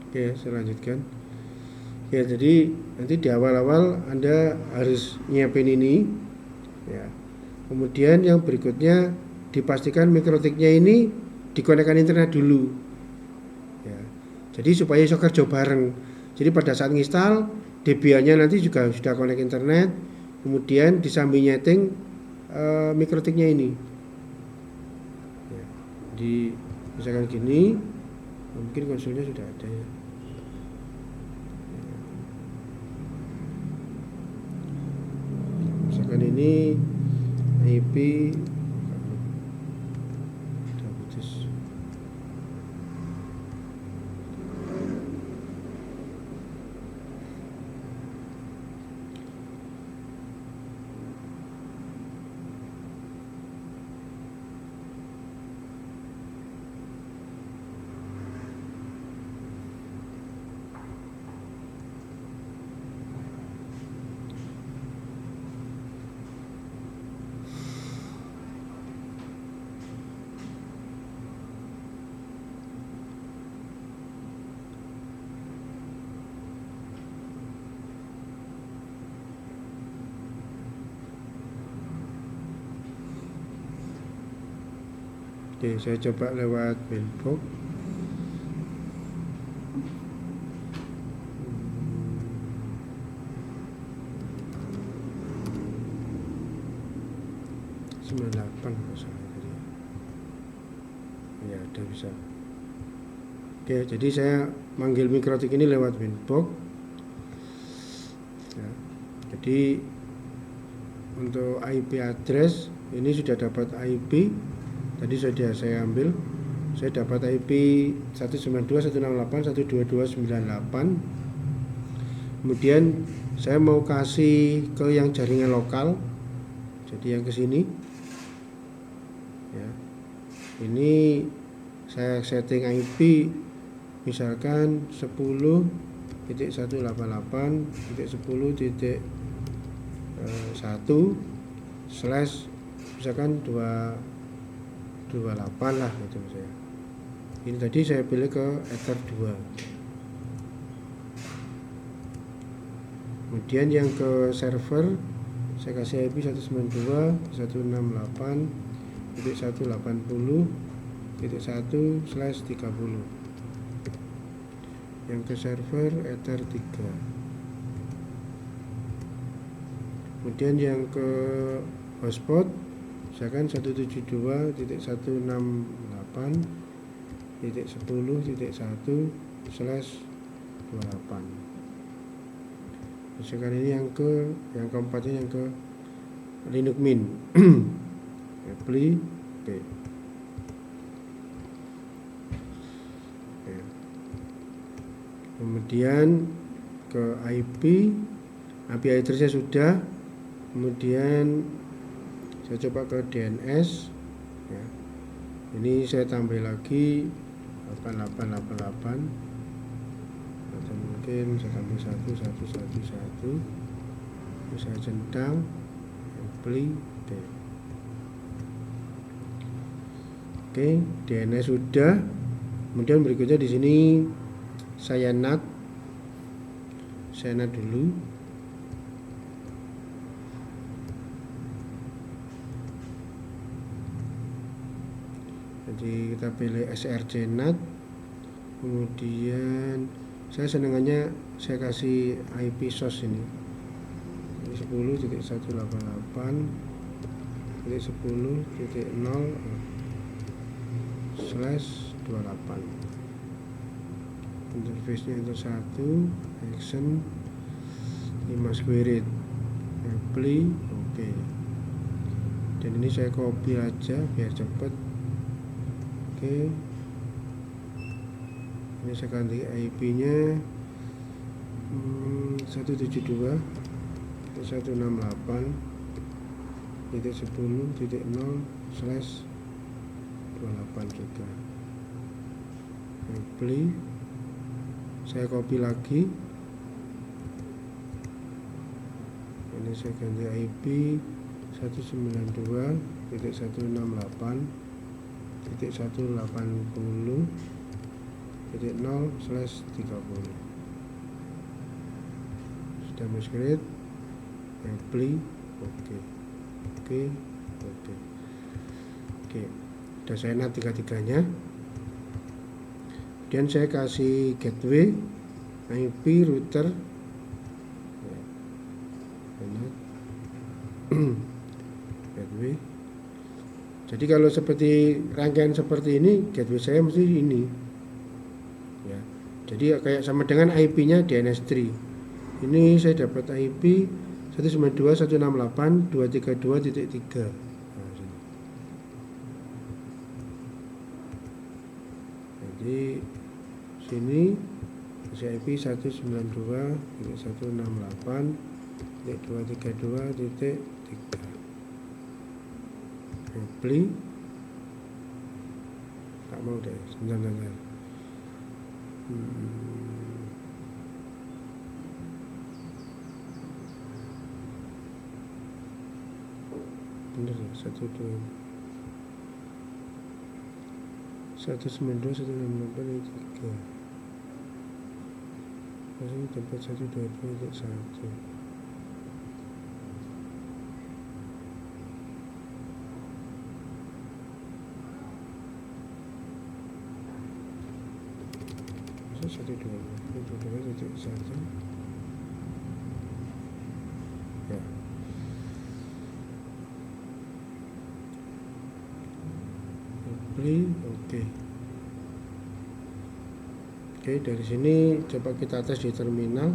Oke, saya lanjutkan. Ya, jadi nanti di awal-awal Anda harus nyiapin ini ya. Kemudian yang berikutnya dipastikan mikrotiknya ini dikonekkan internet dulu ya. Jadi supaya iso kerja bareng. Jadi pada saat nginstal Debian-nya nanti juga sudah konek internet, kemudian disambi nyeting mikrotiknya ini ya. Jadi misalkan gini, mungkin konsolnya sudah ada ya. Misalkan ini IP diabetes. Oke, saya coba lewat mailbox. Sembilan 98 masalah tadi. Ya, udah bisa. Oke, jadi saya manggil mikrotik ini lewat mailbox. Ya, jadi untuk IP address ini sudah dapat IP. Tadi sudah saya ambil. Saya dapat IP 192.168.122.98. Kemudian saya mau kasih ke yang jaringan lokal. Jadi yang ke sini. Ya. Ini saya setting IP misalkan 10.188.10.1 slash misalkan 228 lah gitu saya. Ini tadi saya pilih ke Ether 2. Kemudian yang ke server saya kasih IP 192.168.1.1/30. Yang ke server Ether 3. Kemudian yang ke hotspot misalkan 172.168.10.1/28. Misalkan ini yang keempatnya yang ke Linux Mint. Apply oke. Kemudian ke IP address-nya sudah. Kemudian saya coba ke DNS ya. Ini saya tambah lagi 8888 atau mungkin saya tambah 1111. Saya centang apply oke, DNS sudah. Kemudian berikutnya di sini saya NAT dulu. Jadi kita pilih src NAT. Kemudian saya senangannya saya kasih IP source ini 10.188.10.0/28. Interface-nya itu 1 action 5 squared apply oke. Dan ini saya copy aja biar cepet. Oke. Ini saya ganti IP-nya 172.168.10.0/28 juga. Apply. Saya copy lagi. Ini saya ganti IP 192.168.1.180 192.0/30. Sudah migrate, apply, oke. Sudah saya NAT tiga-tiganya. Kemudian saya kasih gateway, IP, router, gateway. Jadi kalau seperti rangkaian seperti ini, gateway saya mesti ini, ya. Jadi kayak sama dengan IP-nya DNS3. Ini saya dapat IP 192.168.232.3. Jadi sini IP 192.168.232.3. Apply. Tak mau deh, sebentar. Bener ya, 192.168.3. Masih dapat 122.1. Masih 122.1. Ya. Oke. Oke, dari sini coba kita tes di terminal.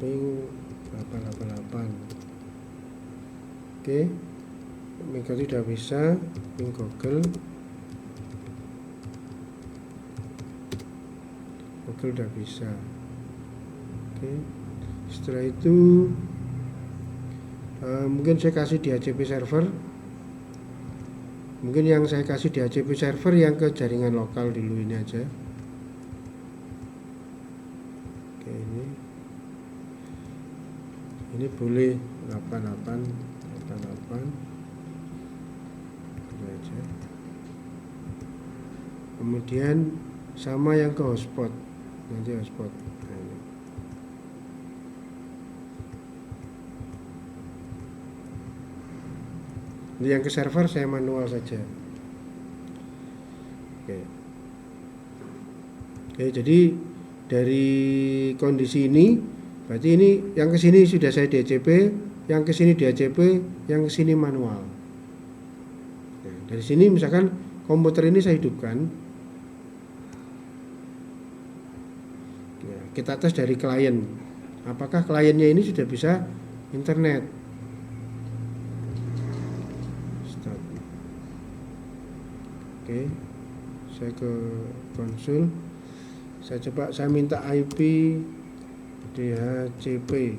Ping 888. Oke. Migrasi sudah bisa, ping Google. Google udah bisa. Oke. Setelah itu mungkin saya kasih di HCP server. Mungkin yang saya kasih di HCP server yang ke jaringan lokal dulu ini aja. Oke, ini boleh 88 ini aja. Kemudian sama yang ke hotspot, nanti hotspot. Nah, ini. Ini yang ke server saya manual saja. Oke, jadi dari kondisi ini berarti ini yang ke sini sudah saya DHCP, yang ke sini DHCP, yang ke sini manual. Nah, dari sini misalkan komputer ini saya hidupkan. Nah, kita tes dari klien. Apakah kliennya ini sudah bisa internet? Oke, saya ke konsul. Saya coba, saya minta IP DHCP.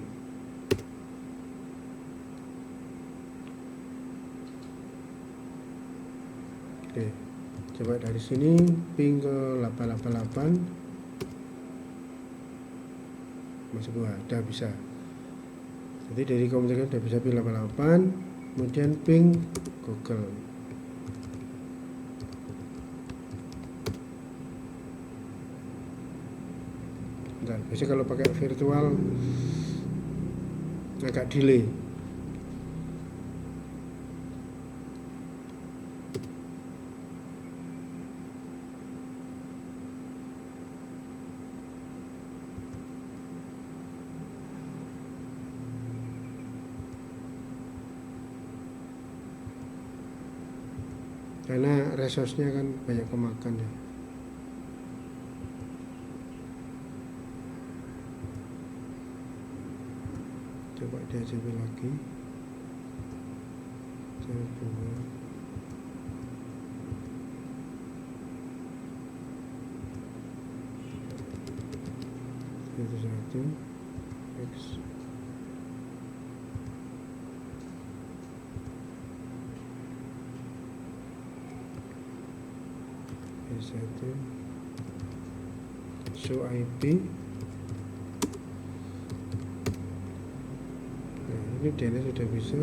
Oke, coba dari sini ping ke 888. Masih udah bisa. Jadi dari komputer udah bisa ping 88, kemudian ping Google. Bentar, biasanya kalau pakai virtual agak delay. Karena resource-nya kan banyak kemakan ya. Coba DHCP lagi. Coba. Itu satu. X. Satu. Show IP. Nah, ini DNS sudah bisa.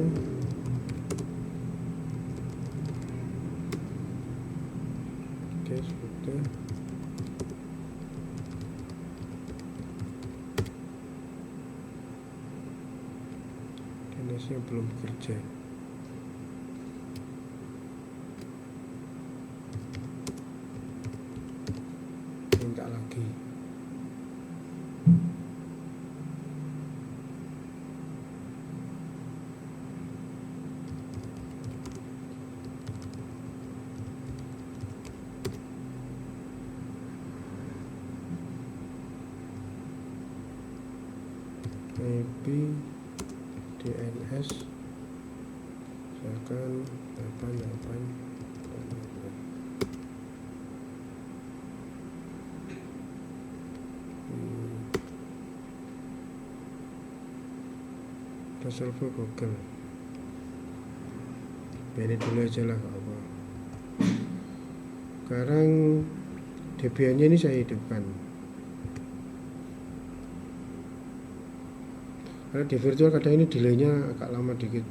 Oke, sudah. DNS-nya belum bekerja. Minta lagi. IP DNS misalkan 88. Kita server Google. Ini dulu aja lah, gak apa. Sekarang Debian-nya ini saya hidupkan. Karena di virtual kadang ini delaynya agak lama dikit.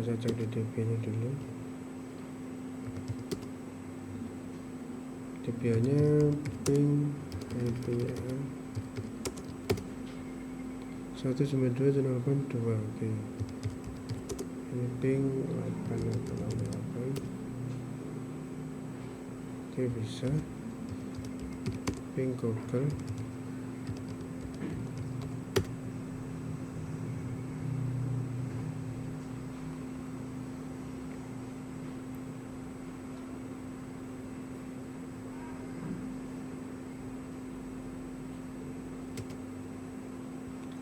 Saya cek di DB-nya dulu. DB-nya ping IPA 192.168. Oke. Ini ping 888. Oke, bisa. Ping Google.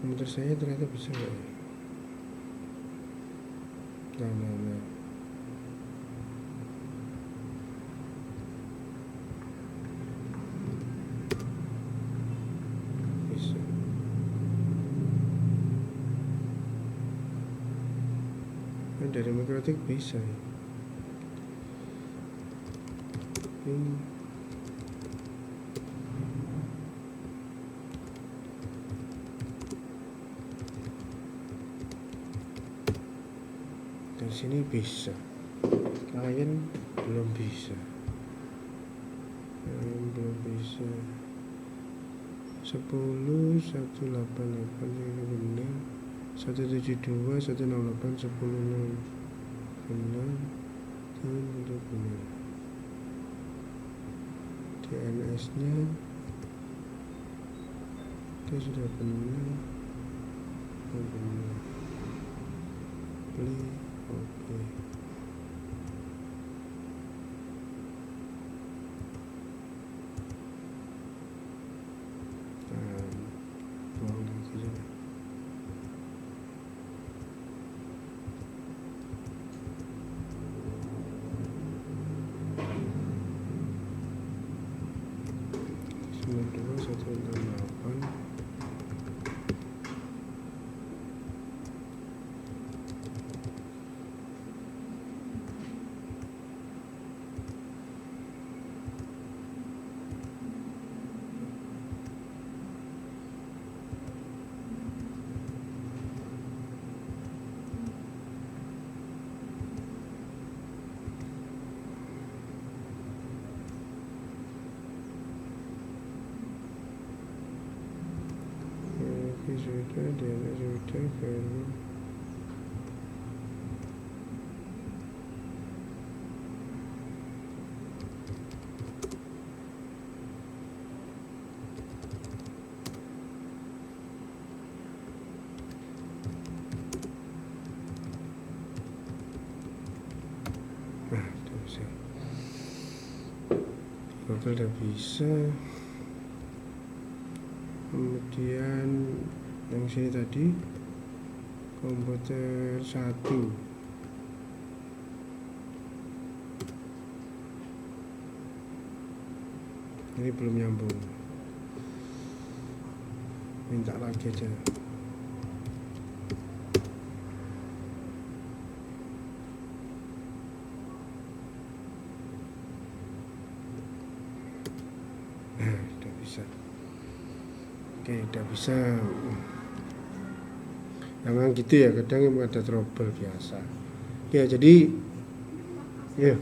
Komputer saya ternyata bisa nggak ya? Nah. Bisa. Kan dari Mikrotik bisa ya. Ini dari sini bisa, klien belum bisa, 10 188 ini benar, 172 168 10 benar, itu benar. DNS nya itu sudah benar, beli. Oke. Buang lagi saja. Sembilan dua 168. sudah, DNS sudah, firewall. Nah, udah bisa. Google udah bisa. Kemudian yang sini tadi komputer 1. Ini belum nyambung. Minta lagi aja. Udah bisa. Oke, udah bisa. Memang gitu ya, kadang ada trouble biasa. Ya, jadi ya,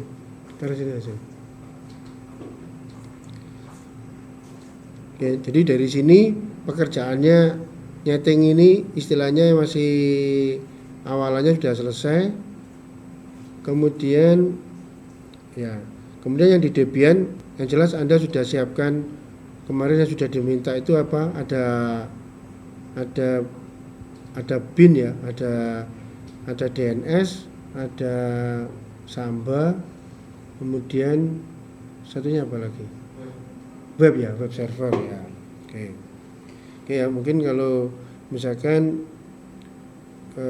taruh sini aja. Oke, jadi dari sini pekerjaannya nyeting ini istilahnya masih awalannya sudah selesai. Kemudian yang di Debian yang jelas Anda sudah siapkan kemarin yang sudah diminta itu apa? Ada bin ya, ada DNS, ada Samba, kemudian satunya apa lagi? Web ya, web server ya. Oke ya, mungkin kalau misalkan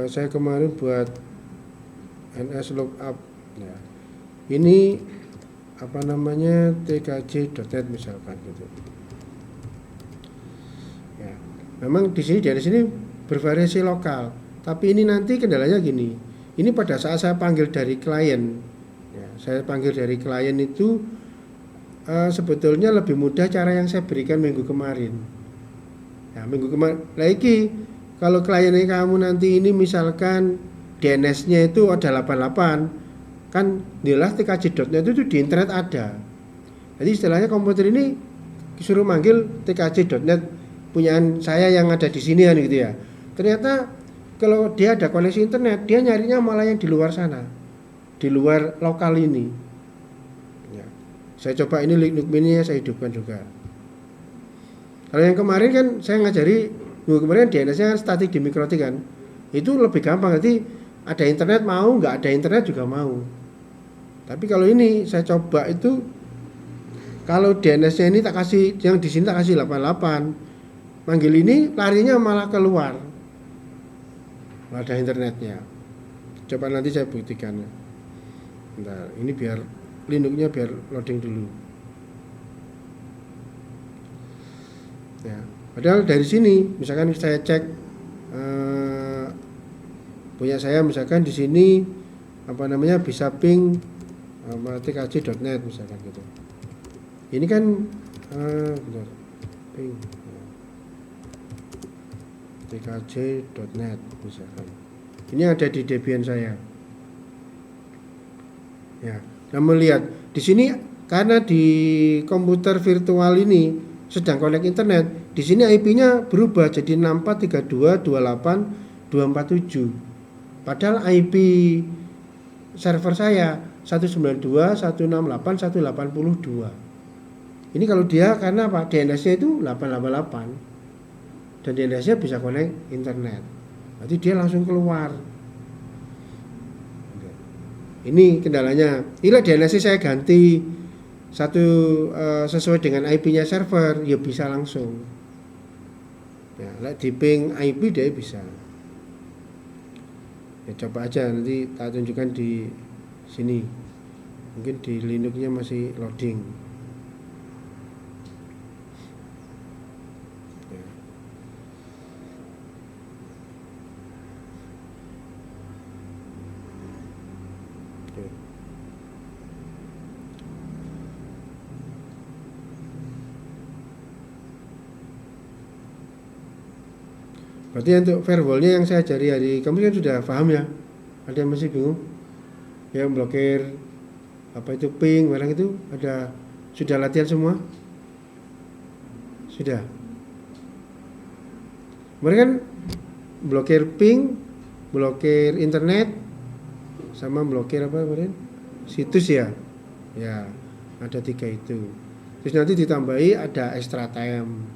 saya kemarin buat NS lookup ya, ini apa namanya tkj.net misalkan gitu ya. Memang di sini bervariasi lokal, tapi ini nanti kendalanya gini, ini pada saat saya panggil dari klien ya, saya panggil dari klien itu sebetulnya lebih mudah cara yang saya berikan minggu kemarin ya, lagi kalau kliennya kamu nanti ini misalkan DNS-nya itu ada 88 kan, jelas tkj.net itu di internet ada. Jadi istilahnya komputer ini disuruh manggil tkj.net punyaan saya yang ada di sini kan gitu ya. Ternyata kalau dia ada koneksi internet, dia nyarinya malah yang di luar sana, di luar lokal ini. Ya. Saya coba ini link mini saya hidupkan juga. Kalau yang kemarin kan saya ngajari, kemarin DNS-nya kan statik di Mikrotik kan, itu lebih gampang. Nanti ada internet mau, nggak ada internet juga mau. Tapi kalau ini saya coba itu, kalau DNS-nya ini tak kasih, yang di sini tak kasih 88, manggil ini larinya malah keluar, nggak ada internetnya. Coba nanti saya buktikan. Bentar, ini biar Linuxnya biar loading dulu. Ya, padahal dari sini, misalkan saya cek punya saya misalkan di sini apa namanya bisa ping tkj.net misalkan gitu. Ini kan bentar, ping tkj.net misalkan. Ini ada di Debian saya. Ya, dan melihat di sini karena di komputer virtual ini sedang connect internet, di sini IP-nya berubah jadi 6432.28.247. Padahal IP server saya 192.168.182. Ini kalau dia karena apa? DNS-nya itu 888 dan DNS-nya bisa connect internet. Berarti dia langsung keluar. Ini kendalanya. Inilah DNS saya ganti sesuai dengan IP-nya server, ya bisa langsung. Ya, di ping IP dia bisa. Ya coba aja nanti tak tunjukkan di sini. Mungkin di Linux-nya masih loading. Ya. Oke. Berarti untuk firewall-nya yang saya ajari hari kamu kan sudah paham ya? Ada yang masih bingung? Yang blokir apa itu ping, barang itu ada, sudah latihan semua? Sudah? Kemarin kan blokir ping, blokir internet, sama blokir apa kemarin? Situs ya. Ya, ada 3 itu. Terus nanti ditambahi ada extra time.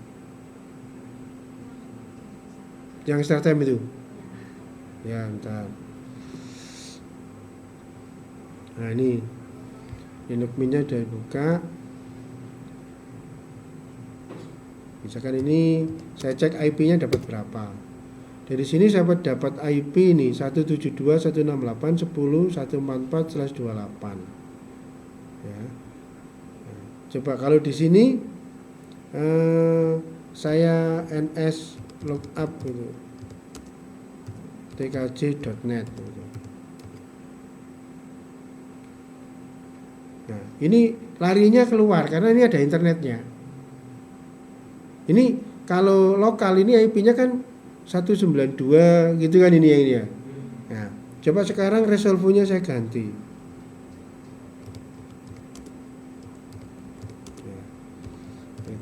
Yang extra time itu? Ya, bentar. Nah ini Linux-nya udah dibuka. Misalkan ini saya cek IP-nya dapat berapa. Dari sini saya dapat IP ini 172.168.10.144/28. Ya. Nah, coba kalau di sini saya ns lookup gitu. tkj.net gitu. Nah, ini larinya keluar karena ini ada internetnya. Ini kalau lokal ini IP-nya kan 192 gitu kan ini ya. Nah, coba sekarang resolve-nya saya ganti.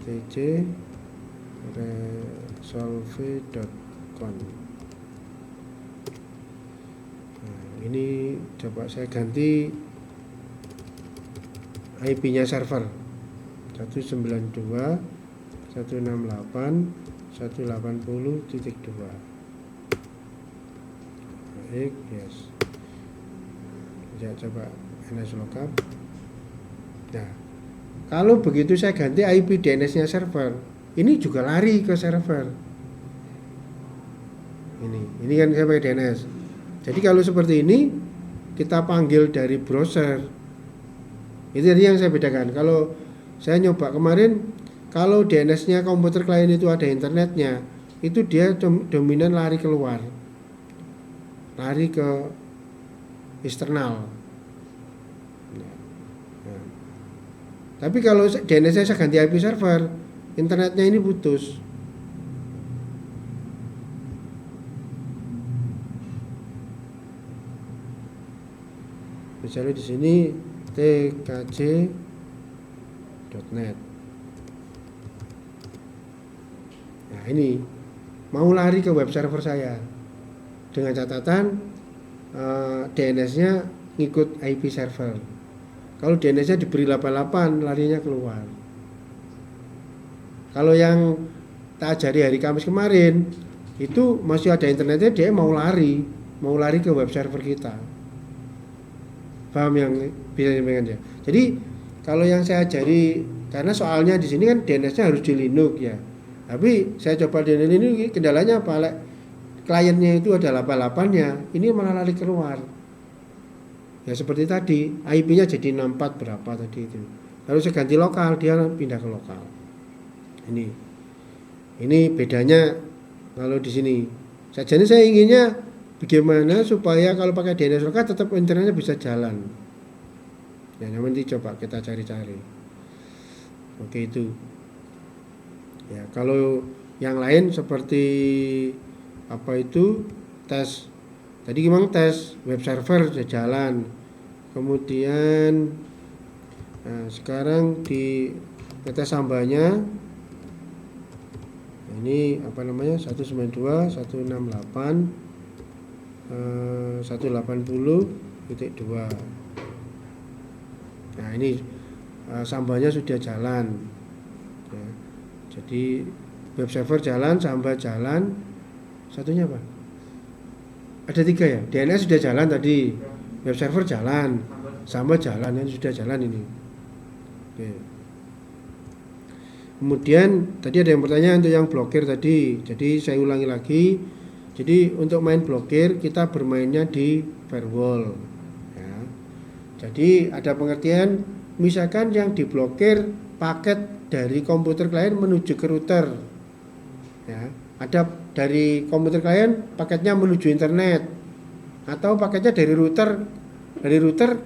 ptj resolve.con. Nah, ini coba saya ganti IP-nya server 192.168.180.2. Baik, yes. Ya, coba ns lookup. Nah, kalau begitu saya ganti IP DNS-nya server, ini juga lari ke server. Ini kan saya pakai DNS. Jadi kalau seperti ini kita panggil dari browser. Itu tadi yang saya bedakan. Kalau saya nyoba kemarin, kalau DNS-nya komputer klien itu ada internetnya, itu dia dominan lari keluar, lari ke eksternal. Nah. Tapi kalau DNS saya ganti IP server, internetnya ini putus. Misalnya di sini tkj.net. Nah ini mau lari ke web server saya dengan catatan DNS-nya ngikut IP server. Kalau DNS-nya diberi 88 larinya keluar. Kalau yang tak ajari hari Kamis kemarin itu masih ada internetnya, dia mau lari ke web server kita. Paham yang bisa disampaikan ya? Jadi kalau yang saya ajari, karena soalnya di sini kan DNS-nya harus di Linux ya. Tapi saya coba di Linux, kendalanya apa? Kliennya itu ada 88-nya, ini malah lari keluar. Ya seperti tadi, IP-nya jadi 64 berapa tadi itu. Lalu saya ganti lokal, dia pindah ke lokal. Ini bedanya kalau di sini. Jadi saya inginnya bagaimana supaya kalau pakai DNS lokal tetap internetnya bisa jalan. Ya, nanti coba kita cari-cari. Oke itu. Ya, kalau yang lain seperti apa itu tes. Tadi memang tes web server sudah jalan. Kemudian sekarang di tes sambanya ini apa namanya 192.168.180.2. Nah ini sambanya sudah jalan ya. Jadi web server jalan, samba jalan, satunya apa? Ada 3 ya. DNS sudah jalan tadi, web server jalan, samba jalan, ini sudah jalan ini. Oke. Kemudian tadi ada yang bertanya untuk yang blokir tadi. Jadi saya ulangi lagi. Jadi untuk main blokir kita bermainnya di firewall. Ya. Jadi ada pengertian, misalkan yang diblokir paket dari komputer klien menuju ke router. Ya. Ada dari komputer klien paketnya menuju internet, atau paketnya dari router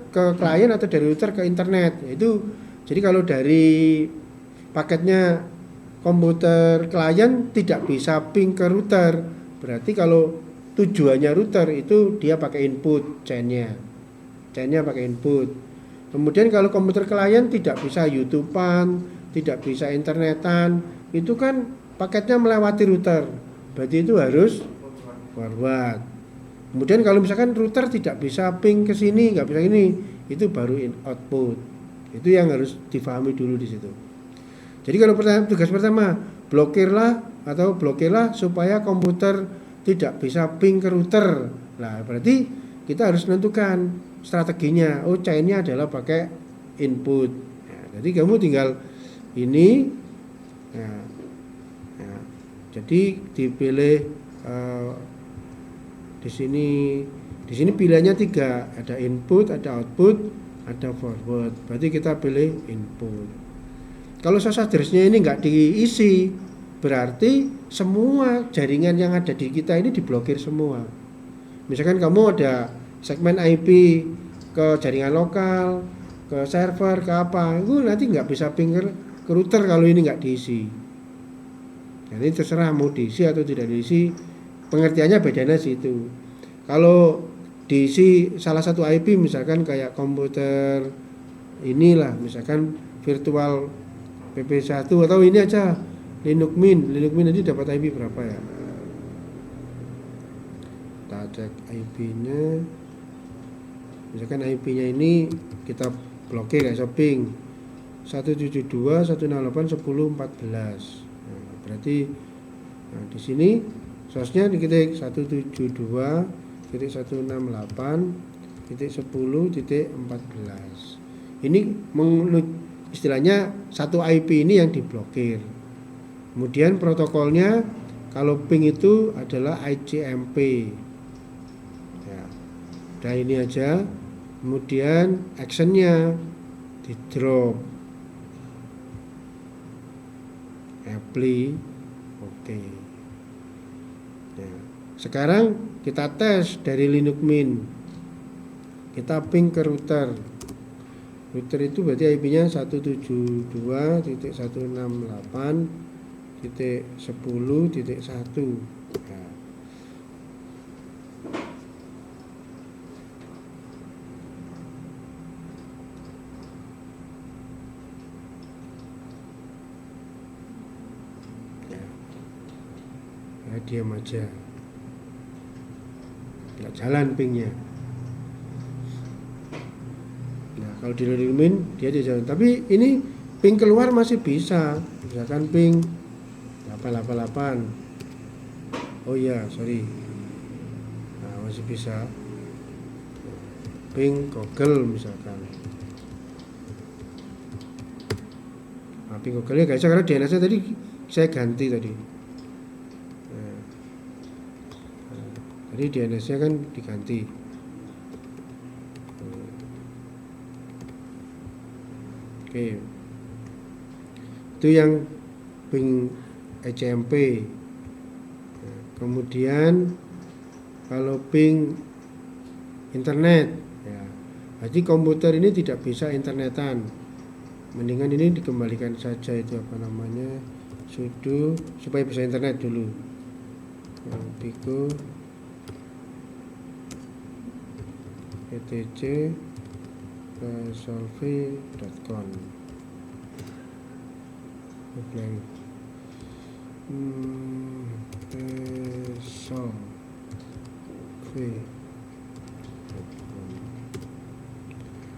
ke klien atau dari router ke internet. Itu jadi kalau dari paketnya komputer klien tidak bisa ping ke router, berarti kalau tujuannya router itu dia pakai input chainnya pakai input. Kemudian kalau komputer klien tidak bisa YouTubean, tidak bisa internetan, itu kan paketnya melewati router. berarti itu harus forward. Kemudian kalau misalkan router tidak bisa ping ke sini, nggak bisa ini, itu baru output. Itu yang harus difahami dulu di situ. Jadi kalau tugas pertama, blokirlah supaya komputer tidak bisa ping ke router. Nah, berarti kita harus menentukan strateginya. Oh, chainnya adalah pakai input. Nah, jadi kamu tinggal ini. Nah, jadi dipilih di sini pilihannya 3, ada input, ada output, ada forward. Berarti kita pilih input. Kalau source address-nya ini nggak diisi, berarti semua jaringan yang ada di kita ini diblokir semua. Misalkan kamu ada segmen IP ke jaringan lokal, ke server, ke apa, itu nanti nggak bisa ping ke router kalau ini nggak diisi. Jadi terserah mau diisi atau tidak diisi, pengertiannya bedanya situ. Kalau diisi salah satu IP, misalkan kayak komputer inilah, misalkan virtual PP1 atau ini aja Linux Mint nanti dapat IP berapa ya? Kita cek IP-nya. Misalkan IP-nya ini kita blokir ya, ping 172.168.10.14. Nah, berarti di sini source-nya diketik 172.168.10.14. Ini istilahnya satu IP ini yang diblokir. Kemudian protokolnya kalau ping itu adalah ICMP. Ya, udah ini aja. Kemudian actionnya di drop. Apply, oke. Ya. Sekarang kita tes dari Linux Mint. Kita ping ke router. Router itu berarti IP-nya 172.168.10.1. Nah. Ya, diam aja, nggak jalan pingnya. Nah, kalau di Linux Mint dia jalan, tapi ini ping keluar masih bisa, misalkan ping 888. Oh iya, sorry. Nah, masih bisa ping Google misalkan. Nah, ping Google-nya nggak bisa karena DNS-nya tadi saya ganti tadi. Jadi DNS-nya kan diganti. Oke. Itu yang ping ICMP. Kemudian kalau ping internet, ya, jadi komputer ini tidak bisa internetan. Mendingan ini dikembalikan saja, itu apa namanya, sudo, supaya bisa internet dulu. Pico etc solve.com.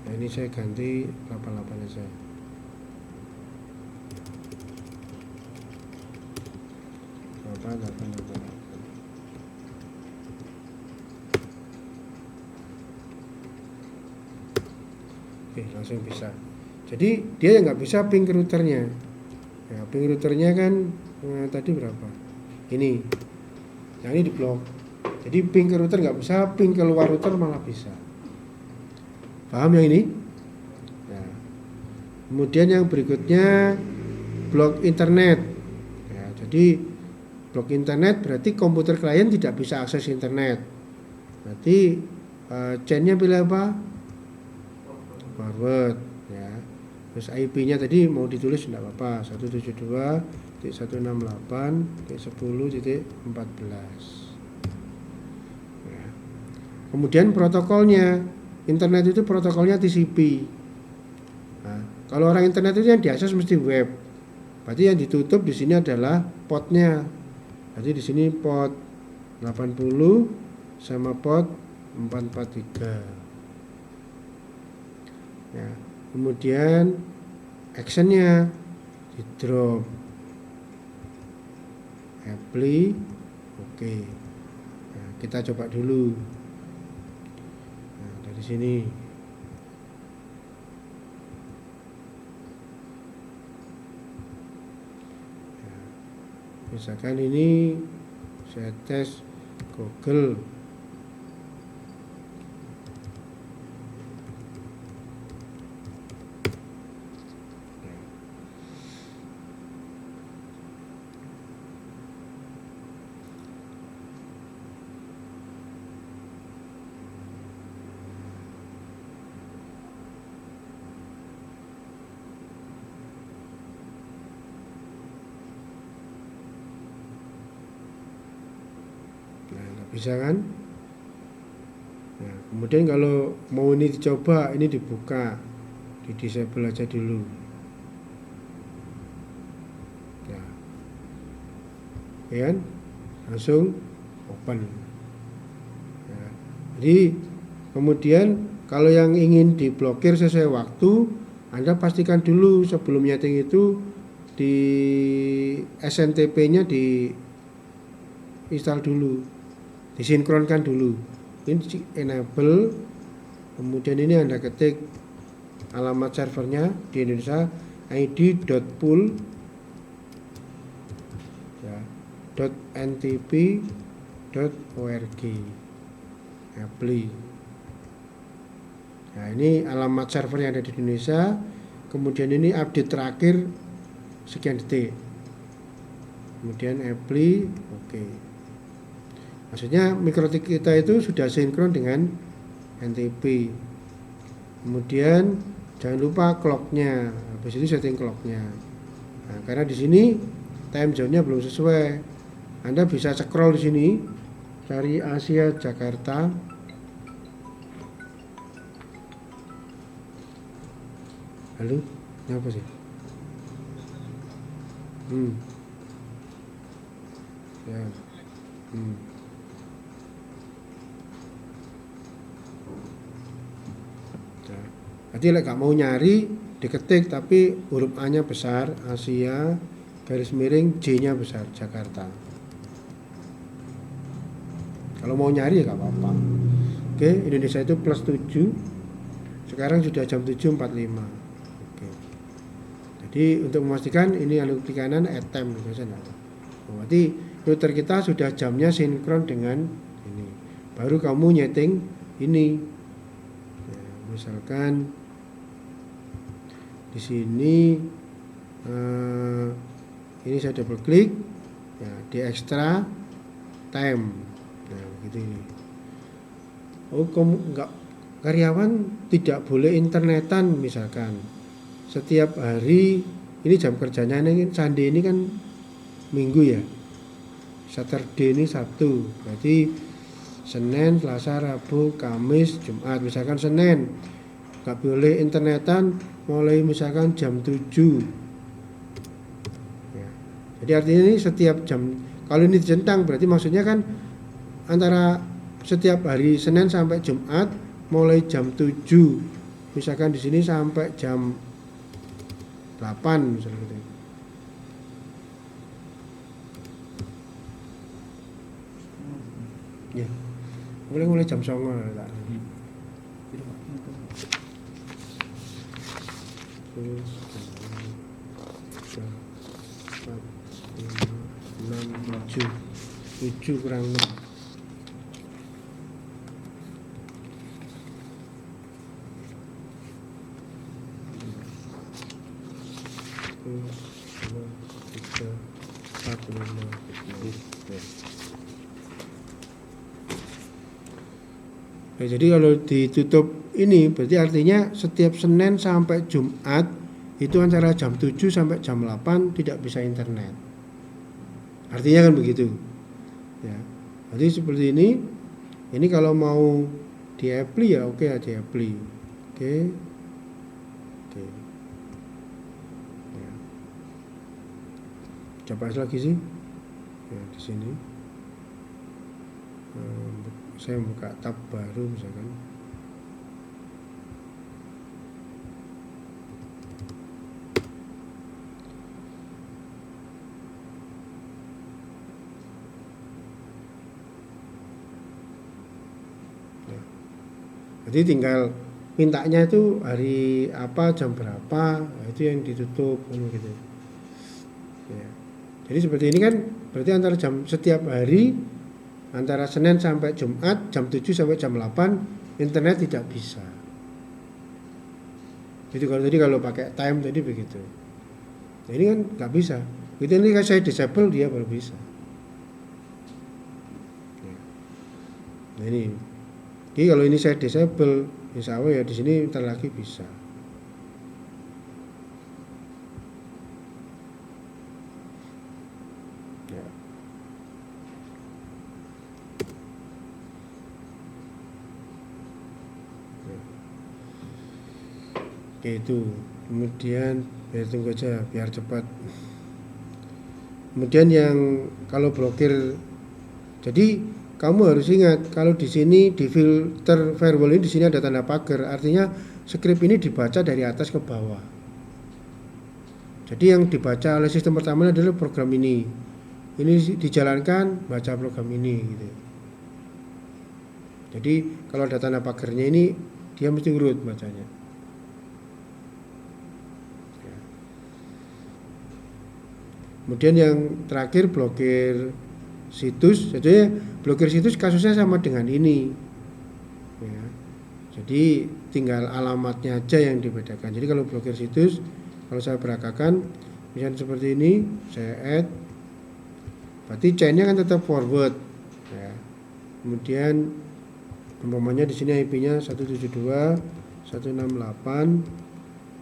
Nah, ini saya ganti 88 aja. Oke, langsung bisa. Jadi dia nggak bisa ping ke routernya. Nah, ping routernya kan tadi berapa? Ini. Yang ini diblok. Jadi ping ke router nggak bisa, ping keluar router malah bisa. Paham yang ini? Nah, kemudian yang berikutnya blok internet. Ya, jadi blok internet berarti komputer klien tidak bisa akses internet. Berarti chainnya pilih apa? Forward, ya. Terus IP-nya tadi mau ditulis tidak apa-apa, 172.168.10.14. Ya. Kemudian protokolnya, internet itu protokolnya TCP. Nah, kalau orang internet itu yang diakses mesti web. Berarti yang ditutup di sini adalah portnya. Jadi di sini port 80 sama port 443. Ya, kemudian actionnya di drop apply, oke. Nah, kita coba dulu. Nah, dari sini misalkan ini saya tes Google. Bisa kan? Nah, kemudian kalau mau ini dicoba, ini dibuka, di disable aja dulu. Nah, ya kan? Langsung open. Nah, jadi kemudian kalau yang ingin diblokir sesuai waktu, Anda pastikan dulu sebelum nyeting itu di SNTP-nya di install dulu, disinkronkan dulu. Ini enable, kemudian ini Anda ketik alamat servernya di Indonesia, id.pool ya, .ntp.org apply. Nah, ini alamat server yang ada di Indonesia. Kemudian ini update terakhir sekian detik. Kemudian apply, oke. Maksudnya mikrotik kita itu sudah sinkron dengan NTP. Kemudian jangan lupa clocknya, habis itu setting clocknya. Nah, karena di sini time zone-nya belum sesuai, Anda bisa scroll di sini, cari Asia Jakarta. Halo, ini apa sih? Ya. Jadi gak mau nyari diketik tapi huruf A-nya besar, Asia garis miring J-nya besar, Jakarta. Kalau mau nyari ya gak apa-apa. Oke, Indonesia itu +7. Sekarang sudah jam 7.45. Oke. Jadi untuk memastikan ini anu klik kanan add time gitu saja. Berarti router kita sudah jamnya sinkron dengan ini. Baru kamu nyeting ini. Ya, misalkan di sini ini saya double klik ya, di extra time. Nah, begitu ini. Oh, kamu enggak, karyawan tidak boleh internetan misalkan. Setiap hari ini jam kerjanya ini Sunday ini kan Minggu ya. Saturday ini Sabtu. Berarti Senin, Selasa, Rabu, Kamis, Jumat. Misalkan Senin enggak boleh internetan mulai misalkan jam 7 ya. Jadi artinya ini setiap jam, kalau ini centang berarti maksudnya kan antara setiap hari Senin sampai Jumat mulai jam 7, misalkan di sini sampai jam 8 misalnya gitu. Ya, mulai jam 09 lah. 6, 7 kurang 6. Nah, jadi kalau ditutup ini berarti artinya setiap Senin sampai Jumat itu antara jam 7 sampai jam 8 tidak bisa internet. Artinya kan begitu. Ya. Jadi seperti ini. Ini kalau mau di apply ya oke, di apply. Oke. Oke. Ya. Coba lagi sih. Ya, di sini saya buka tab baru misalkan. Ya. Jadi tinggal mintanya itu hari apa, jam berapa, nah itu yang ditutup gitu. Ya. Jadi seperti ini kan berarti antara jam setiap hari antara Senin sampai Jumat jam 7 sampai jam 8 internet tidak bisa. Jadi kalau pakai time tadi begitu. Nah, ini kan nggak bisa. Itu ini kan saya disable dia baru bisa. Nah ini. Jadi kalau ini saya disable, insya Allah ya di sini ntar lagi bisa. Ya. Ya. Oke itu. Kemudian biar tunggu aja biar cepat. Kemudian yang kalau blokir, jadi kamu harus ingat kalau di sini di filter firewall ini di sini ada tanda pagar, artinya script ini dibaca dari atas ke bawah. Jadi yang dibaca oleh sistem pertama adalah program ini dijalankan baca program ini gitu. Jadi kalau ada tanda pagarnya ini dia mesti urut bacanya. Kemudian yang terakhir blokir situs. Jadi blokir situs kasusnya sama dengan ini ya. Jadi tinggal alamatnya aja yang dibedakan. Jadi kalau blokir situs, kalau saya peragakan misalnya seperti ini, saya add, berarti chainnya kan tetap forward ya. Kemudian umpamanya di sini IP-nya 172.168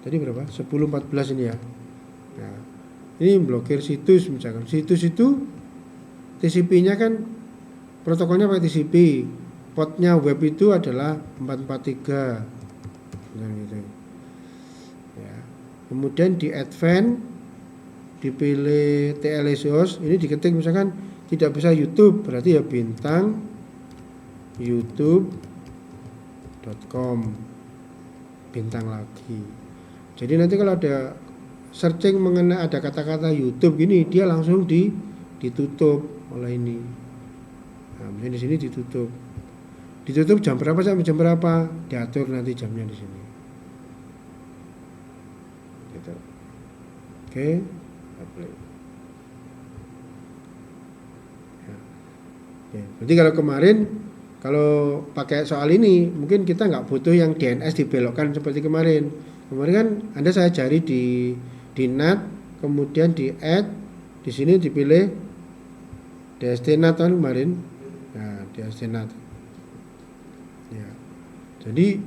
tadi berapa? 1014 ini ya. Nah, ini blokir situs misalkan. Situs itu TCP-nya kan protokolnya pakai TCP, portnya web itu adalah 443 gitu. Ya. Kemudian di advance dipilih TLS host, ini diketik misalkan tidak bisa YouTube, berarti ya bintang youtube.com bintang lagi. Jadi nanti kalau ada searching mengenai ada kata-kata YouTube gini, dia langsung ditutup oleh ini. Nah, misalnya di sini ditutup. Ditutup jam berapa sampai jam berapa? Diatur nanti jamnya di sini. Gitu. Oke, apply. Ya. Oke. Berarti kalau kemarin kalau pakai soal ini mungkin kita nggak butuh yang DNS dibelokkan seperti kemarin. Kemarin kan Anda saya cari di NAT, kemudian di add, di sini dipilih DST NAT kan kemarin. Nah, DST NAT. Ya. Jadi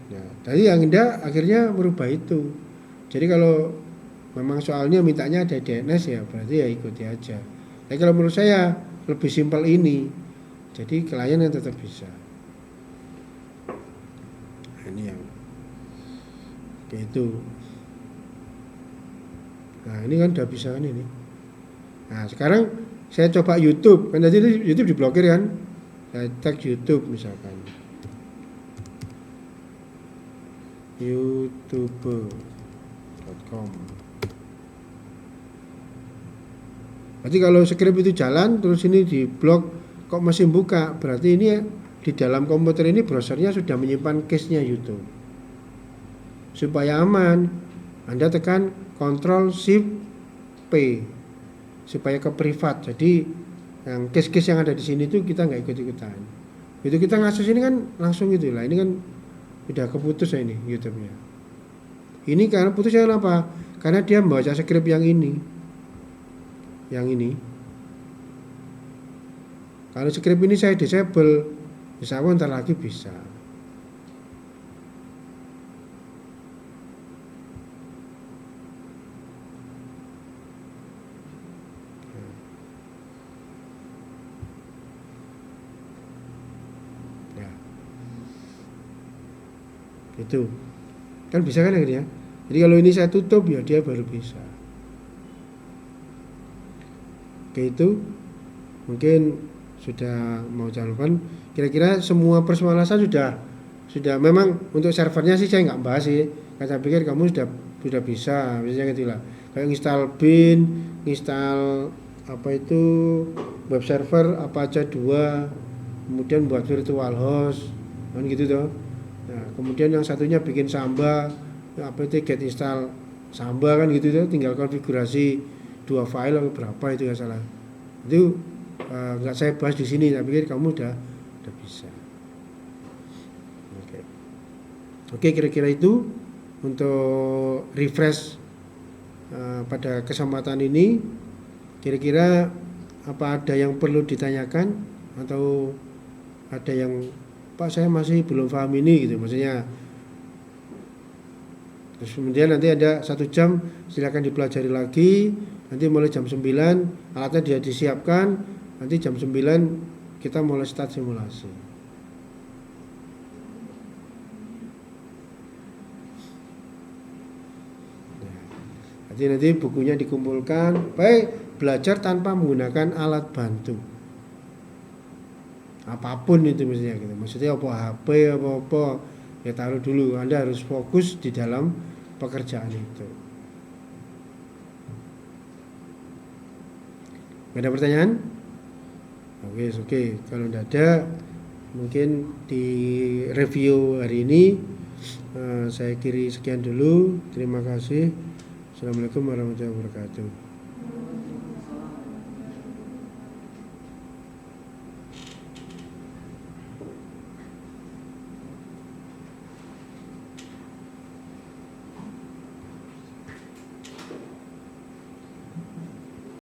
ya, tadi yang Anda akhirnya merubah itu. Jadi kalau memang soalnya mintanya ada DNS ya berarti ya ikuti aja. Tapi kalau menurut saya lebih simpel ini. Jadi klien yang tetap bisa. Nah, ini yang itu. Nah ini kan udah bisa kan ini. Nah sekarang saya coba YouTube. Kan tadi YouTube diblokir kan. Saya tag YouTube misalkan youtube.com. Berarti kalau script itu jalan terus ini diblok kok masih buka, berarti ini di dalam komputer ini browsernya sudah menyimpan cache-nya YouTube. Supaya aman, Anda tekan Ctrl Shift P supaya ke privat. Jadi yang cache-cache yang ada di sini itu kita nggak ikut-ikutan. Itu kita ngakses ini kan langsung gitu lah. Ini kan udah keputus ya ini YouTube-nya. Ini karena putusnya kenapa? Karena dia membaca script yang ini. Yang ini. Kalau script ini saya disable, insya Allah ntar lagi bisa. Ya. Itu kan bisa kan akhirnya. Jadi kalau ini saya tutup ya dia baru bisa. Oke, itu mungkin sudah mau jawaban. Kira-kira semua persoalan sudah memang untuk servernya sih saya nggak bahas sih. Saya pikir kamu sudah bisa, misalnya gitu lah. Kayak install bin, install apa itu web server apa aja 2, kemudian buat virtual host, kan gitu toh. Nah, kemudian yang satunya bikin Samba, apa itu get install Samba kan gitu tuh, tinggal konfigurasi 2 file atau berapa itu nggak salah. Itu nggak saya bahas di sini, saya pikir kamu udah bisa. Oke, kira-kira itu untuk refresh pada kesempatan ini. Kira-kira apa ada yang perlu ditanyakan atau ada yang Pak saya masih belum paham ini gitu, maksudnya. Terus kemudian nanti ada 1 jam silakan dipelajari lagi. Nanti mulai jam 9 alatnya dia disiapkan. Nanti jam 9 kita mulai start simulasi. Nanti bukunya dikumpulkan. Baik, belajar tanpa menggunakan alat bantu. Apapun itu maksudnya gitu. Maksudnya apa HP apa ya taruh dulu. Anda harus fokus di dalam pekerjaan itu. Ada pertanyaan? Oke. Kalau tidak ada, mungkin di review hari ini saya kiri sekian dulu. Terima kasih. Assalamualaikum warahmatullahi wabarakatuh.